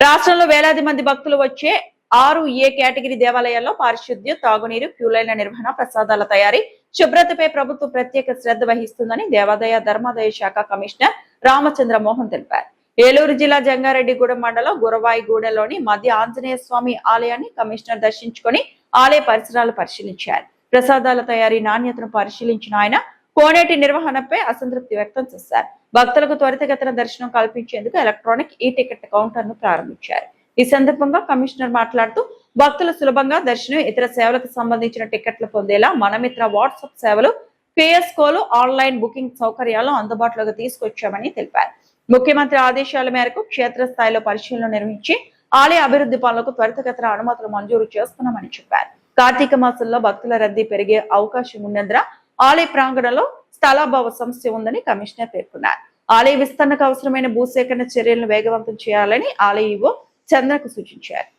రాష్ట్రంలో వేలాది మంది భక్తులు వచ్చే 6A కేటగిరీ దేవాలయాల్లో పారిశుద్ధ్యం, తాగునీరు, క్యూలైన్ల నిర్వహణ, ప్రసాదాల తయారీ, శుభ్రతపై ప్రభుత్వం ప్రత్యేక శ్రద్ధ వహిస్తుందని దేవాదాయ ధర్మాదాయ శాఖ కమిషనర్ రామచంద్ర మోహన్ తెలిపారు. ఏలూరు జిల్లా జంగారెడ్డిగూడెం మండలం గురవాయిగూడెంలోని మధ్య ఆంజనేయ స్వామి ఆలయాన్ని కమిషనర్ దర్శించుకుని ఆలయ పరిసరాలు పరిశీలించారు. ప్రసాదాల తయారీ నాణ్యతను పరిశీలించిన ఆయన కోనేటి నిర్వహణపై అసంతృప్తి వ్యక్తం చేశారు. భక్తులకు త్వరితగతిన దర్శనం కల్పించేందుకు ఎలక్ట్రానిక్ టికెట్ కౌంటర్ ను ప్రారంభించారు. ఈ సందర్భంగా కమిషనర్ మాట్లాడుతూ భక్తులు సులభంగా దర్శనం, ఇతర సేవలకు సంబంధించిన టికెట్లు పొందేలా మనమిత్ర వాట్సాప్ సేవలు, పిఎస్కోలు, ఆన్లైన్ బుకింగ్ సౌకర్యాలను అందుబాటులోకి తీసుకొచ్చామని తెలిపారు. ముఖ్యమంత్రి ఆదేశాల మేరకు క్షేత్రస్థాయిలో పరిశీలన నిర్వహించి ఆలయ అభివృద్ధి పనులకు త్వరితగతిన అనుమతులు మంజూరు చేస్తున్నామని చెప్పారు. కార్తీక మాసంలో భక్తుల రద్దీ పెరిగే అవకాశం ఉన్నందున ఆలయ ప్రాంగణంలో స్థలాభావ సమస్య ఉందని కమిషనర్ పేర్కొన్నారు. ఆలయ విస్తరణకు అవసరమైన భూసేకరణ చర్యలను వేగవంతం చేయాలని ఆలయ ఈవో చంద్రకు సూచించారు.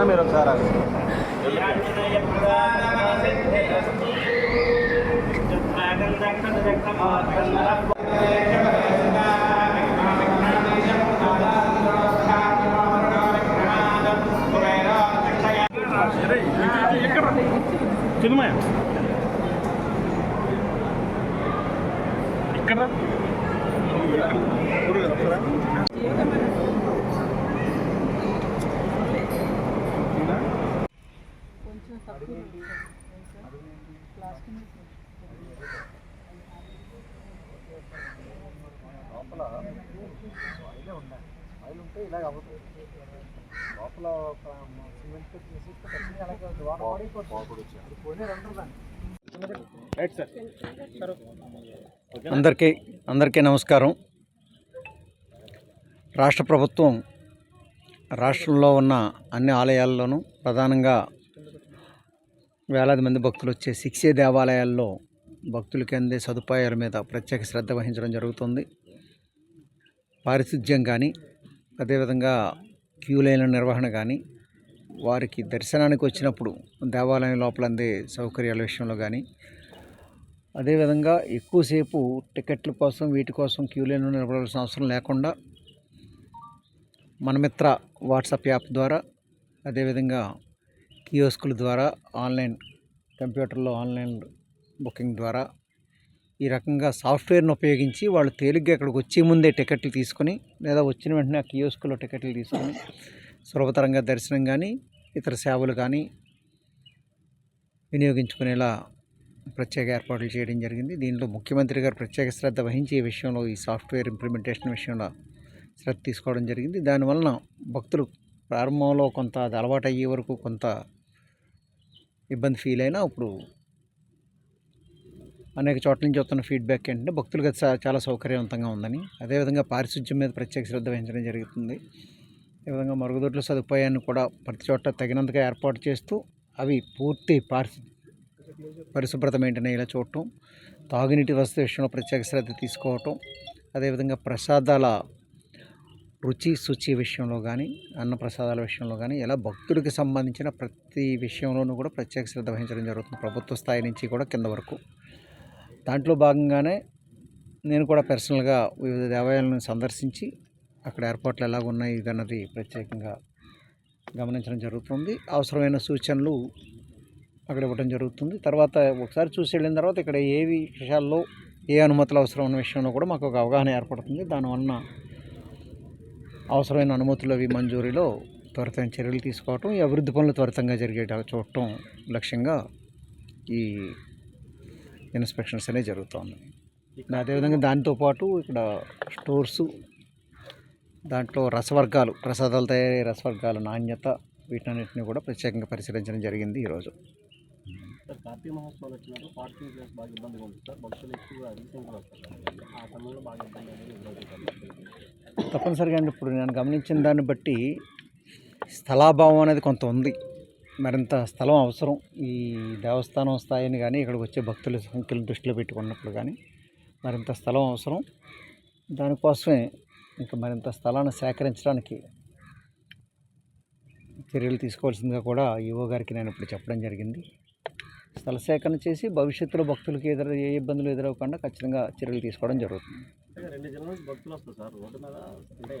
మీరు ఒకసారి ఇక్కడ లోపల ఆయిల్ ఉంటే ఇలాగ అవ్వదు. లోపల సిమెంట్ తీసేస్తే అలాగే అందరికీ నమస్కారం. రాష్ట్ర ప్రభుత్వం రాష్ట్రంలో ఉన్న అన్ని ఆలయాల్లోనూ ప్రధానంగా వేలాది మంది భక్తులు వచ్చే 6A దేవాలయాల్లో భక్తులకి అందే సదుపాయాల మీద ప్రత్యేక శ్రద్ధ వహించడం జరుగుతుంది. పారిశుధ్యం కానీ, అదేవిధంగా క్యూ లైన్ల నిర్వహణ కానీ, వారికి దర్శనానికి వచ్చినప్పుడు దేవాలయం లోపల అందే సౌకర్యాల విషయంలో కానీ, అదేవిధంగా ఎక్కువసేపు టికెట్ల కోసం వీటి కోసం క్యూ లైన్లో నిలబడాల్సిన అవసరం లేకుండా మనమిత్ర వాట్సాప్ యాప్ ద్వారా, అదేవిధంగా కియోస్కుల ద్వారా, ఆన్లైన్ కంప్యూటర్లో ఆన్లైన్ బుకింగ్ ద్వారా ఈ రకంగా సాఫ్ట్వేర్ను ఉపయోగించి వాళ్ళు తేలిగ్గా ఇక్కడికి వచ్చే ముందే టికెట్లు తీసుకొని, లేదా వచ్చిన వెంటనే ఆ కియోస్కులో టికెట్లు తీసుకొని సులభతరంగా దర్శనం కానీ ఇతర సేవలు కానీ వినియోగించుకునేలా ప్రత్యేక ఏర్పాట్లు చేయడం జరిగింది. దీనిలో ముఖ్యమంత్రి గారు ప్రత్యేక శ్రద్ధ వహించి ఈ విషయంలో, ఈ సాఫ్ట్వేర్ ఇంప్లిమెంటేషన్ విషయంలో శ్రద్ధ తీసుకోవడం జరిగింది. దానివలన భక్తులు ప్రారంభంలో కొంత అది అలవాటు అయ్యే వరకు కొంత ఇబ్బంది ఫీల్ అయినా, ఇప్పుడు అనేక చోట్ల నుంచి వస్తున్న ఫీడ్బ్యాక్ ఏంటంటే భక్తులకు చాలా సౌకర్యవంతంగా ఉందని, అదేవిధంగా పారిశుధ్యం మీద ప్రత్యేక శ్రద్ధ వహించడం జరుగుతుంది. ఈ విధంగా మరుగుదొడ్ల సదుపాయాన్ని కూడా ప్రతి చోట తగినంతగా ఏర్పాటు చేస్తూ, అవి పూర్తి పరిశుభ్రత మెయింటైన్ అయ్యేలా చూడటం, తాగునీటి వసతి విషయంలో ప్రత్యేక శ్రద్ధ తీసుకోవటం, అదేవిధంగా ప్రసాదాల రుచి శుచి విషయంలో కానీ, అన్న ప్రసాదాల విషయంలో కానీ, ఇలా భక్తుడికి సంబంధించిన ప్రతి విషయంలోనూ కూడా ప్రత్యేక శ్రద్ధ వహించడం జరుగుతుంది, ప్రభుత్వ స్థాయి నుంచి కూడా కింద వరకు. దాంట్లో భాగంగానే నేను కూడా పర్సనల్గా వివిధ దేవాలయాలను సందర్శించి అక్కడ ఏర్పాట్లు ఎలాగ ఉన్నాయి ఇదన్నది ప్రత్యేకంగా గమనించడం జరుగుతుంది. అవసరమైన సూచనలు అక్కడ ఇవ్వడం జరుగుతుంది. తర్వాత ఒకసారి చూసి వెళ్ళిన తర్వాత ఇక్కడ ఏ విషయాల్లో ఏ అనుమతులు అవసరం అన్న విషయంలో కూడా మాకు ఒక అవగాహన ఏర్పడుతుంది. దానివల్ల అవసరమైన అనుమతులు అవి మంజూరీలో త్వరితమైన చర్యలు తీసుకోవటం, ఈ అభివృద్ధి పనులు త్వరితంగా జరిగేటట్టు చూడటం లక్ష్యంగా ఈ ఇన్స్పెక్షన్స్ అనేవి జరుగుతుంది. అదేవిధంగా దాంతోపాటు ఇక్కడ స్టోర్సు, దాంట్లో రసవర్గాలు, ప్రసాదాలు తయారయ్యే రసవర్గాల నాణ్యత, వీటన్నిటిని కూడా ప్రత్యేకంగా పరిశీలించడం జరిగింది ఈరోజు. సార్ కార్తీక మహోత్సవాలు వచ్చినప్పుడు పార్కింగ్ ప్లేస్ బాగా ఇబ్బందిగా ఉంది సార్. భక్తులు ఎక్కువగా రీసెంట్గా వస్తారు, ఆ సమయంలో బాగా ఇబ్బంది అనేది ఎదురవుతుంది. తప్పనిసరిగా అండి, ఇప్పుడు నేను గమనించిన దాన్ని బట్టి స్థలాభావం అనేది కొంత ఉంది. మరింత స్థలం అవసరం ఈ దేవస్థానం స్థాయిని కానీ, ఇక్కడికి వచ్చే భక్తుల సంఖ్యలను దృష్టిలో పెట్టుకున్నప్పుడు కానీ మరింత స్థలం అవసరం. దానికోసమే ఇంకా మరింత స్థలాన్ని సేకరించడానికి చర్యలు తీసుకోవాల్సిందిగా కూడా ఈవో గారికి నేను ఇప్పుడు చెప్పడం జరిగింది. స్థల సేకరణ చేసి భవిష్యత్తులో భక్తులకి ఏ ఇబ్బందులు ఎదురవ్వకుండా ఖచ్చితంగా చర్యలు తీసుకోవడం జరుగుతుంది. 2 జిల్లాల నుంచి భక్తులు వస్తారు సార్. రోడ్డు మీద అంటే